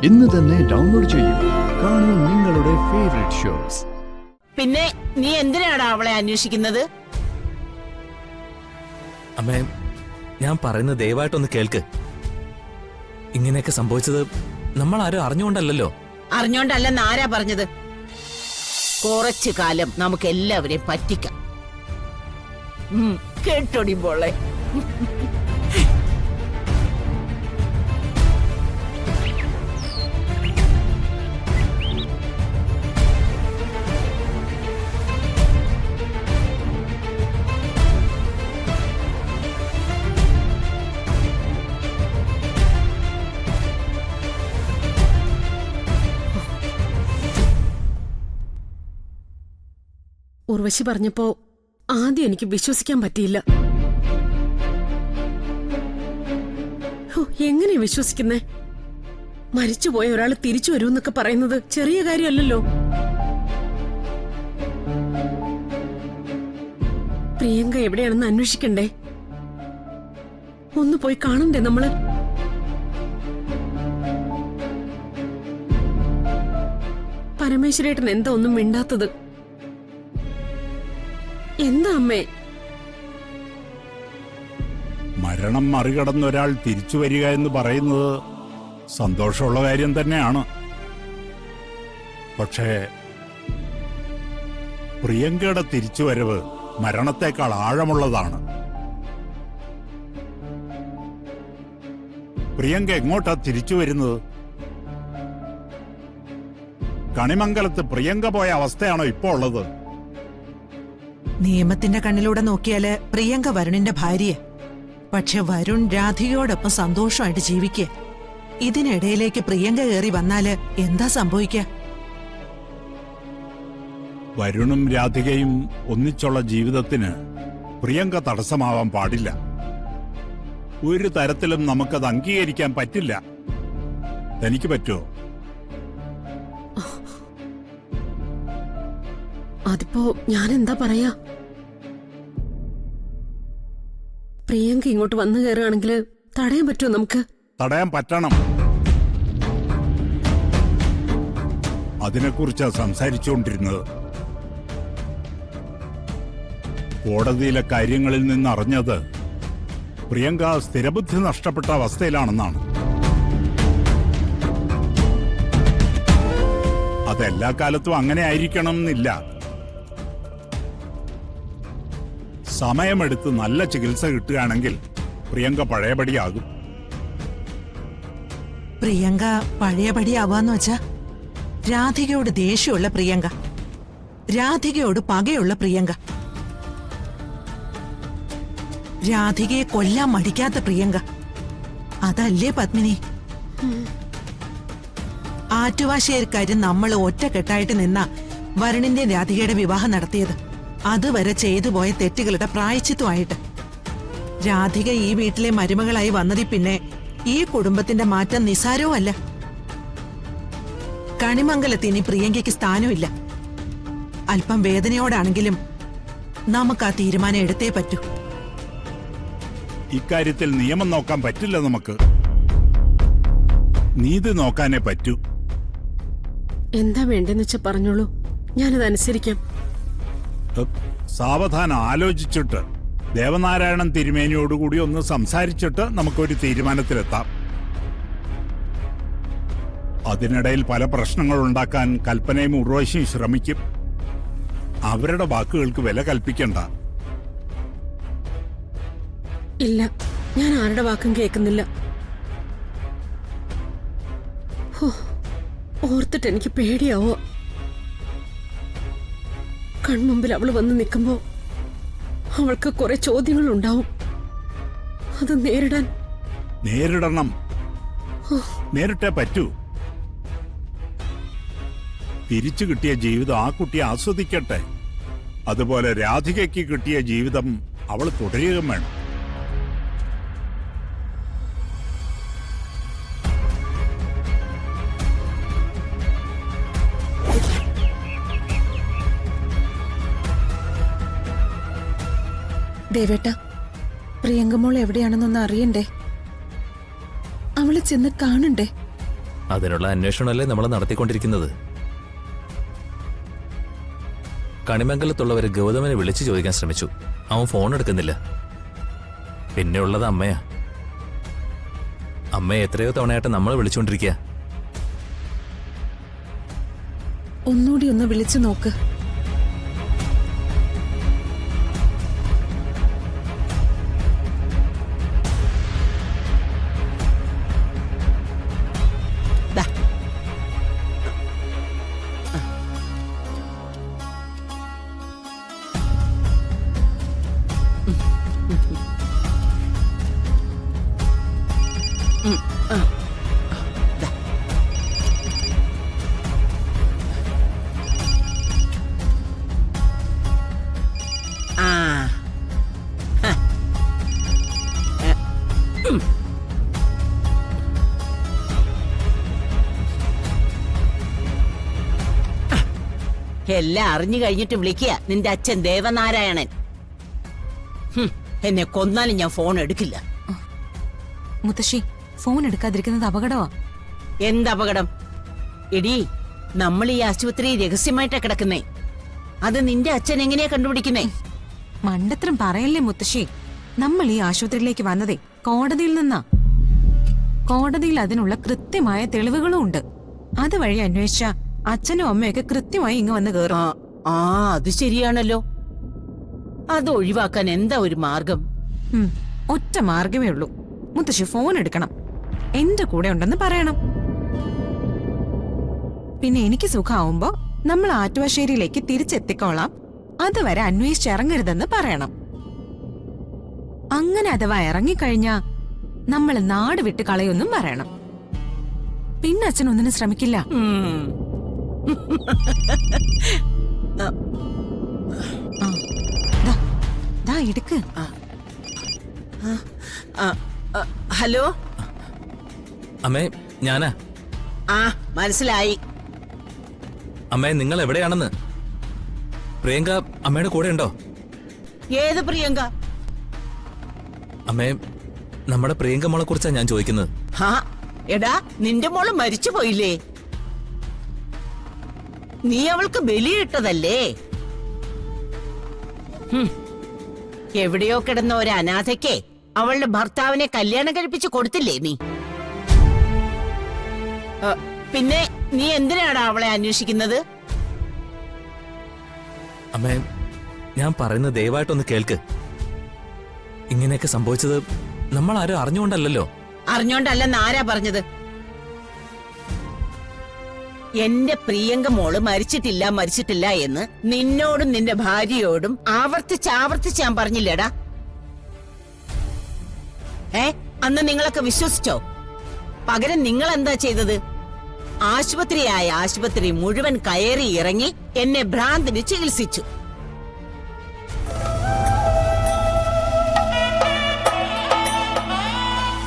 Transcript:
ഇന്ന് തന്നെ ഡൗൺലോഡ് ചെയ്യൂ. കാണൂ നിങ്ങളുടെ ഫേവറേറ്റ് ഷോസ്. പിന്നെ നീ എന്തിനാണ് അവളെ അന്വേഷിക്കുന്നത്? അമ്മേ, ഞാൻ പറയുന്നത് ദയവായിട്ടൊന്ന് കേൾക്ക്. ഇങ്ങനെയൊക്കെ സംഭവിച്ചത് നമ്മൾ ആരും അറിഞ്ഞുകൊണ്ടല്ലോ. അറിഞ്ഞോണ്ടല്ലെന്ന് ആരാ പറഞ്ഞത്? കുറച്ചു കാലം നമുക്ക് എല്ലാവരെയും പറ്റിക്കാം. കേട്ടോടി പോളെ. ഉർവശി പറഞ്ഞപ്പോ ആദ്യം എനിക്ക് വിശ്വസിക്കാൻ പറ്റിയില്ല. എങ്ങനെ വിശ്വസിക്കുന്നേ? മരിച്ചുപോയ ഒരാൾ തിരിച്ചു വരുമെന്നൊക്കെ പറയുന്നത് ചെറിയ കാര്യമല്ലല്ലോ. പ്രിയങ്ക എവിടെയാണെന്ന് അന്വേഷിക്കണ്ടേ? ഒന്ന് പോയി കാണണ്ടേ നമ്മള്? പരമേശ്വരേട്ടൻ എന്താ ഒന്നും മിണ്ടാത്തത്? എന്താ അമ്മേ? മരണം മറികടന്ന് ഒരാൾ തിരിച്ചു വരിക എന്ന് പറയുന്നത് സന്തോഷമുള്ള കാര്യം തന്നെയാണ്. പക്ഷേ പ്രിയങ്കയുടെ തിരിച്ചുവരവ് മരണത്തെക്കാൾ ആഴമുള്ളതാണ്. പ്രിയങ്ക എങ്ങോട്ടാ തിരിച്ചു വരുന്നത്? കണിമംഗലത്ത് പ്രിയങ്ക പോയ അവസ്ഥയാണോ ഇപ്പോ ഉള്ളത്? നിയമത്തിന്റെ കണ്ണിലൂടെ നോക്കിയാല് പ്രിയങ്ക വരുണിന്റെ ഭാര്യ. പക്ഷെ വരുൺ രാധികയോടൊപ്പം സന്തോഷമായിട്ട് ജീവിക്കുക. ഇതിനിടയിലേക്ക് പ്രിയങ്ക കയറി വന്നാല് എന്താ സംഭവിക്കുക? വരുണും രാധികയും ഒന്നിച്ചുള്ള ജീവിതത്തിന് പ്രിയങ്ക തടസ്സമാവാൻ പാടില്ല. ഒരു തരത്തിലും നമുക്കത് അംഗീകരിക്കാൻ പറ്റില്ല. തനിക്ക് പറ്റുമോ? അതിപ്പോ ഞാൻ എന്താ പറയാ? പ്രിയങ്ക ഇങ്ങോട്ട് വന്നു കയറുകയാണെങ്കിൽ തടയാൻ പറ്റുമോ നമുക്ക്? തടയാൻ പറ്റണം. അതിനെക്കുറിച്ചാ സംസാരിച്ചുകൊണ്ടിരുന്നത്. കോടതിയിലെ കാര്യങ്ങളിൽ നിന്ന് അറിഞ്ഞത് പ്രിയങ്ക സ്ഥിരബുദ്ധി നഷ്ടപ്പെട്ട അവസ്ഥയിലാണെന്നാണ്. അതെല്ലാ കാലത്തും അങ്ങനെ ആയിരിക്കണം എന്നില്ല. സമയമെടുത്ത് നല്ല ചികിത്സ കിട്ടുകയാണെങ്കിൽ പ്രിയങ്ക പഴയപടിയാകും. പ്രിയങ്ക പഴയപടിയാവാന്ന് വെച്ചാ രാധികയോട് ദേഷ്യമുള്ള പ്രിയങ്ക, രാധികയോട് പകയുള്ള പ്രിയങ്ക, രാധികയെ കൊല്ലാൻ മടിക്കാത്ത പ്രിയങ്ക. അതല്ലേ പത്മിനി? ആറ്റുവാശ്ശേരിക്കാര് നമ്മൾ ഒറ്റക്കെട്ടായിട്ട് നിന്ന വരുണിന്റെ രാധികയുടെ വിവാഹം നടത്തിയത്. അതുവരെ ചെയ്തു പോയ തെറ്റുകളുടെ പ്രായശ്ചിത്വമായിട്ട്. രാധിക ഈ വീട്ടിലെ മരുമകളായി വന്നതിൽ പിന്നെ ഈ കുടുംബത്തിന്റെ മാറ്റം നിസാരവും അല്ല. കണിമംഗലത്ത് ഇനി പ്രിയങ്കയ്ക്ക് സ്ഥാനമില്ല. അല്പം വേദനയോടാണെങ്കിലും നമുക്ക് ആ തീരുമാനം എടുത്തേ പറ്റൂ. ഇക്കാര്യത്തിൽ നിയമം നോക്കാൻ പറ്റില്ല നമുക്ക്. നീതി നോക്കാനേ പറ്റൂ. എന്താ വേണ്ടെന്ന് വെച്ചാ പറഞ്ഞോളൂ, ഞാനതനുസരിക്കാം. സാവധാനം ആലോചിച്ചിട്ട് ദേവനാരായണൻ തിരുമേനിയോടുകൂടി ഒന്ന് സംസാരിച്ചിട്ട് നമുക്കൊരു തീരുമാനത്തിലെത്താം. അതിനിടയിൽ പല പ്രശ്നങ്ങൾ ഉണ്ടാക്കാൻ കൽപ്പനയും ഉർവശിയും ശ്രമിക്കും. അവരുടെ വാക്കുകൾക്ക് വില കൽപ്പിക്കണ്ട. ഇല്ല, ഞാൻ ആരുടെ വാക്കും കേൾക്കുന്നില്ല. ഓർത്തിട്ട് എനിക്ക് പേടിയാവോ? കൺമുമ്പിൽ അവള് വന്ന് നിൽക്കുമ്പോ അവൾക്ക് കുറെ ചോദ്യങ്ങൾ ഉണ്ടാവും. അത് നേരിടണം. നേരിട്ടേ പറ്റൂ. തിരിച്ചു കിട്ടിയ ജീവിതം ആ കുട്ടി ആസ്വദിക്കട്ടെ. അതുപോലെ രാധികയ്ക്ക് കിട്ടിയ ജീവിതം അവൾ തുടരുകയും വേണം. ദേവേട്ട, പ്രിയങ്കമോൾ എവിടെയാണെന്നൊന്ന് അറിയണ്ടേ? അവളെ ചെന്ന് കാണണ്ടേ? അതിനുള്ള അന്വേഷണമല്ലേ നമ്മൾ നടത്തിക്കൊണ്ടിരിക്കുന്നത്. കണിമംഗലത്തുള്ളവര് ഗൗതമനെ വിളിച്ചു ചോദിക്കാൻ ശ്രമിച്ചു. അവൻ ഫോൺ എടുക്കുന്നില്ല. പിന്നെ ഉള്ളത് അമ്മയാ. അമ്മയെ എത്രയോ തവണയായിട്ട് നമ്മൾ വിളിച്ചുകൊണ്ടിരിക്കുക. ഒന്നുകൂടി ഒന്ന് വിളിച്ചു നോക്ക്. ദാ. ദാ. ആ. ഹ. എല്ലാം അറിഞ്ഞു കഴിഞ്ഞിട്ട് വിളിക്കുക നിന്റെ അച്ഛൻ ദേവനാരായണൻ. എന്നെ കൊന്നാലും ഞാൻ ഫോൺ എടുക്കില്ല. മുത്തശ്ശി, ഫോൺ എടുക്കാതിരിക്കുന്നത് അപകടമാ. എന്ത് അപകടം? എടി, നമ്മൾ ഈ ആശുപത്രി രഹസ്യമായിട്ടാ കിടക്കുന്നേ. അത് നിന്റെ അച്ഛൻ എങ്ങനെയാ കണ്ടുപിടിക്കുന്നേ? മണ്ടത്തരം പറയല്ലേ മുത്തശ്ശി. നമ്മൾ ഈ ആശുപത്രിയിലേക്ക് വന്നതേ കോടതിയിൽ നിന്നാ. കോടതിയിൽ അതിനുള്ള കൃത്യമായ തെളിവുകളും ഉണ്ട്. അതുവഴി അന്വേഷിച്ച അച്ഛനും അമ്മയൊക്കെ കൃത്യമായി ഇങ്ങ് വന്ന് കയറും. ആ അത് ശരിയാണല്ലോ. അത് ഒഴിവാക്കാൻ എന്താ ഒരു മാർഗം? ഒറ്റ മാർഗമേ ഉള്ളൂ. മുത്തശ്ശി ഫോൺ എടുക്കണം, എന്റെ കൂടെ ഉണ്ടെന്ന് പറയണം. പിന്നെ എനിക്ക് സുഖമാവുമ്പോ നമ്മൾ ആറ്റുവാശ്ശേരിയിലേക്ക് തിരിച്ചെത്തിക്കോളാം, അതുവരെ അന്വേഷിച്ചിറങ്ങരുതെന്ന് പറയണം. അങ്ങനെ അഥവാ ഇറങ്ങിക്കഴിഞ്ഞാ നമ്മൾ നാട് വിട്ട് കളയൊന്നും പറയണം. പിന്നെ അച്ഛൻ ഒന്നിനും ശ്രമിക്കില്ല. ദാ എടുക്ക്. ഹലോ. അമ്മേ, ഞാനാ. ആ മനസ്സിലായി. അമ്മേ, നിങ്ങൾ എവിടെയാണെന്ന്? പ്രിയങ്ക അമ്മയുടെ കൂടെ ഉണ്ടോ? ഏത് പ്രിയങ്ക? അമ്മേ, നമ്മുടെ പ്രിയങ്ക മോളെ കുറിച്ചാ ഞാൻ ചോദിക്കുന്നത്. ഹാ എടാ, നിന്റെ മോള് മരിച്ചു പോയില്ലേ? നീ അവൾക്ക് ബലിയിട്ടതല്ലേ? എവിടെയോ കിടന്ന ഒരു അനാഥയ്ക്ക് അവളുടെ ഭർത്താവിനെ കല്യാണം കഴിപ്പിച്ച് കൊടുത്തില്ലേ നീ? പിന്നെ നീ എന്തിനാടാ അവളെ അന്വേഷിക്കുന്നത്? അമ്മേ, ഞാൻ പറയുന്നത് ദയവായിട്ടൊന്ന് കേൾക്ക്. ഇങ്ങനെയൊക്കെ സംഭവിച്ചത് നമ്മൾ ആരും അറിഞ്ഞുകൊണ്ടല്ലോ. അറിഞ്ഞോണ്ടല്ലെന്ന് ആരാ പറഞ്ഞത്? എന്റെ പ്രിയങ്ക മോള് മരിച്ചിട്ടില്ല എന്ന് നിന്നോടും നിന്റെ ഭാര്യയോടും ആവർത്തിച്ച് ഞാൻ പറഞ്ഞില്ലേടാ? അന്ന് നിങ്ങളൊക്കെ വിശ്വസിച്ചോ? പകരം നിങ്ങൾ എന്താ ചെയ്തത്? ആശുപത്രി മുഴുവൻ കയറി ഇറങ്ങി എന്നെ ഭ്രാന്തിന് ചികിത്സിച്ചു.